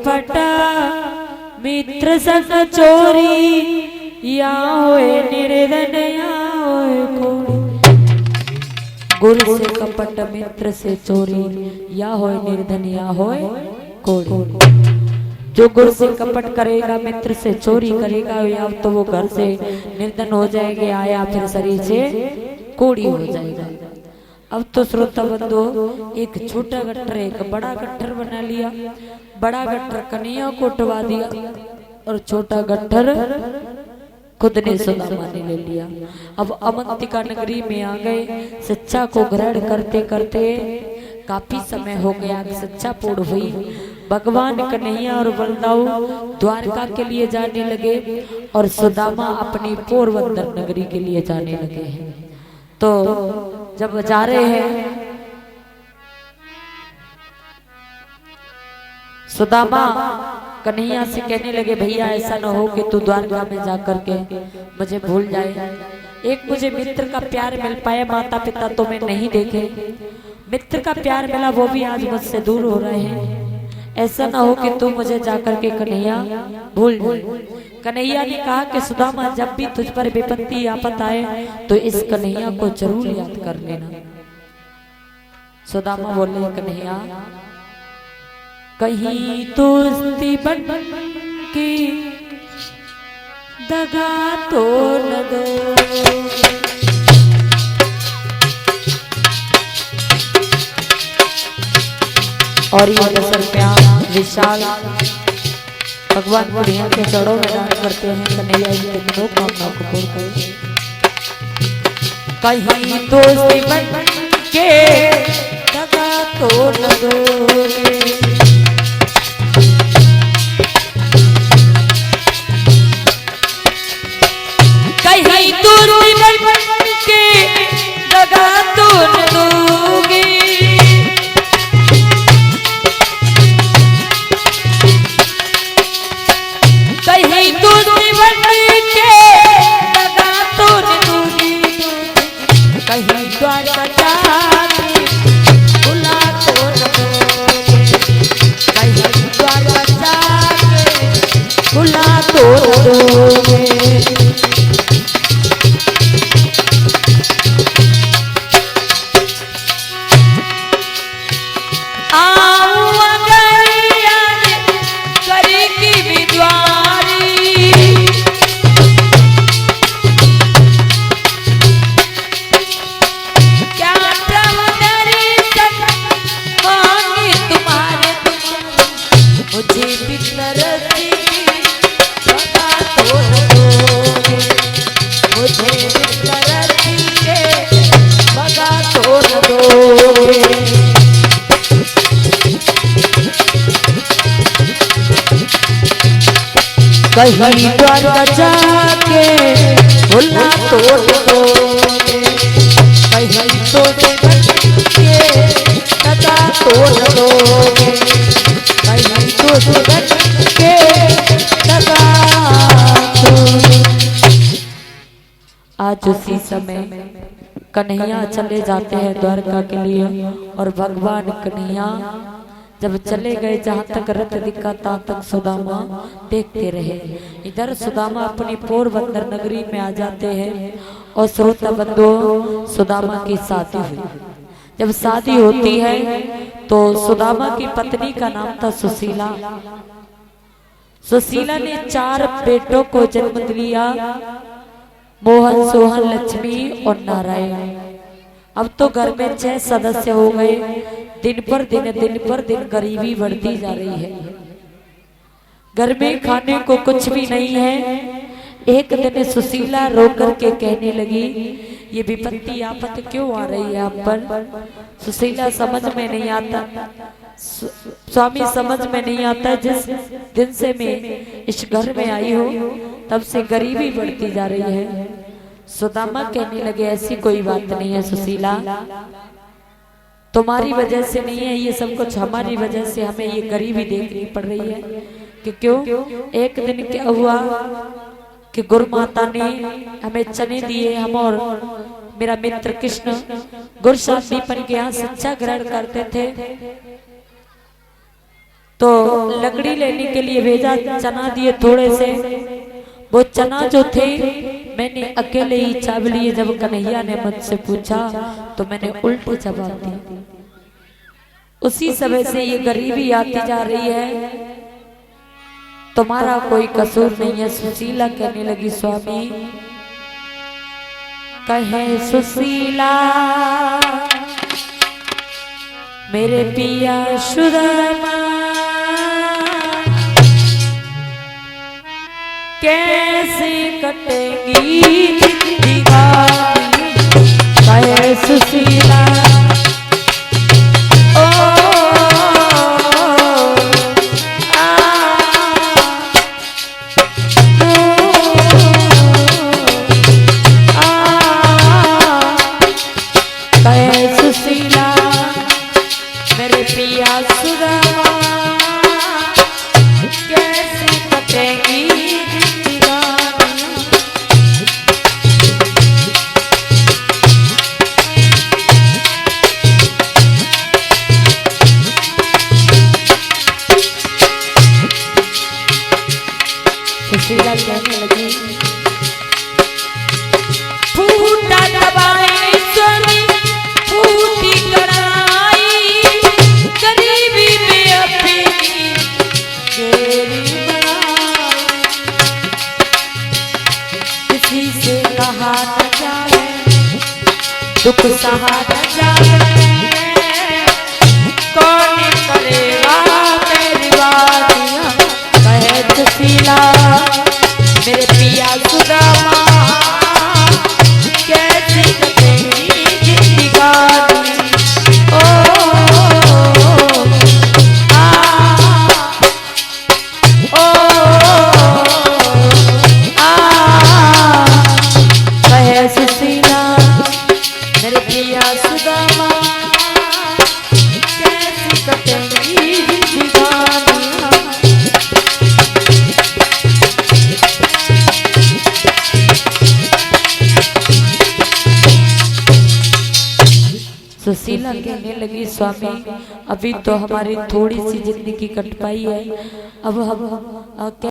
कपट मित्र संग चोरी या होए निर्धन या होए कोड़ी। गुरु से कपट मित्र से चोरी या होए निर्धन या होए कोड़ी। जो गुरु से कपट करेगा मित्र से चोरी करेगा या तो वो घर से निर्धन हो जाएगा या फिर शरीर से कोड़ी हो जाएगा। अब तो श्रोता बंधु एक छोटा गट्ठर एक बड़ा गट्ठर बना लिया। बड़ा गट्ठर कन्हैया को उठवा दिया और छोटा गट्ठर खुद ने सुदामा ने ले लिया। अब अवंतिका नगरी में आ गए। शिक्षा को ग्रहण करते करते काफी समय हो गया। शिक्षा पूर्ण हुई। भगवान कन्हैया और बलदाऊ द्वारका के लिए जाने लगे और सुदामा अपनी पोरबंदर नगरी के लिए जाने लगे हैं। तो जब जा रहे हैं सुदामा कन्हैया से कहने लगे भैया ऐसा न हो कि तू द्वारका में जाकर के मुझे भूल जाए। एक मुझे मित्र का प्यार मिल पाया, माता पिता तो मैं नहीं देखे। मित्र का प्यार मिला वो भी आज मुझसे दूर हो रहे हैं। ऐसा ना हो कि तू मुझे जाकर के कन्हैया भूल जाए। कन्हैया ने कहा कि सुदामा जब भी तुझ पर विपत्ति आपत आए तो इस कन्हैया को जरूर याद कर लेना। सुदामा बोले कन्हैया कहीं दोस्ती बन की दगा तो न दो। और ये दसर प्यार विशाल भगवान कन्हैया के चरणों में दान करते हैं। कन्हैया इनके मनोकामना को पूर्ण करे। कहीं दोस्ती बन के दगा तो न दोगे। कहीं दोस्ती बन के दगा तो न दोगे। कहीं द्वारका जाके भुला तोड़ दोगे। कहीं तो के दगा तोड़ दोगे। कहीं तो के दगा आज उसी समय कन्हैया चले जाते हैं द्वारका के लिए। और भगवान कन्हैया जब चले गए जहाँ तक रथ दिखा तहाँ तक सुदामा देखते रहे। इधर सुदामा अपनी पोरबंदर नगरी में आ जाते हैं और श्रोता बंधु सुदामा की शादी हुई। जब शादी होती है तो सुदामा की पत्नी का नाम था सुशीला। सुशीला ने 4 बेटों को जन्म दिया, मोहन, सोहन, लक्ष्मी और नारायण। अब तो घर में 6 सदस्य हो गए। दिन पर दिन गरीबी बढ़ती जा रही है। घर में खाने को कुछ भी नहीं है। एक दिन सुशीला रो करके कहने लगी ये विपत्ति आफत क्यों आ रही है आप पर। सुशीला समझ में नहीं आता, स्वामी समझ में नहीं आता जिस दिन से मैं इस घर में आई हूँ तब से गरीबी बढ़ती जा रही है। सुदामा कहने लगे ऐसी कोई बात नहीं है सुशीला, तुम्हारी वजह से नहीं है ये सब कुछ, हमारी वजह से हमें ये गरीबी देखनी पड़ रही है। कि क्यों? एक दिन क्या हुआ कि गुरु माता ने हमें चने दिए। हम और मेरा मित्र कृष्ण गुरु शांतिपन के यहाँ शिक्षा ग्रहण करते थे। तो लकड़ी लेने के लिए भेजा, चना दिए थोड़े से। वो चना जो थे मैंने अकेले ही चाव लिए। जब कन्हैया ने मुझसे पूछा तो मैंने उल्टे जवाब दिए। उसी समय से ये गरीबी आती जा रही है, तुम्हारा कोई कसूर नहीं है। सुशीला कहने लगी स्वामी, कहे सुशीला मेरे पिया सुदामा कैसे कटेगी जिंदगी, कहे सुशीला ओ कहे सुशीला मेरे पिया सुदामा कैसे कटेगी सुशीला कहने लगी, फूटा दबाए स्वामी फूटी कड़ाई, गरीबी में अपनी गेरी बनाई। किसी से कहा न जाए दुख सहा न जाए, कौन करेगा मेरी बातियां, कहे सुशीला मेरे पिया सुदामा कैसे कटेगी जिंदगानी। ओ आ ओ आ कहे सुशीला मेरे पिया सुदामा कैसे कटेगी जिंदगानी। सुशीला कहने लगी, स्वामी अभी तो हमारी थोड़ी सी जिंदगी कट पाई है, अब हम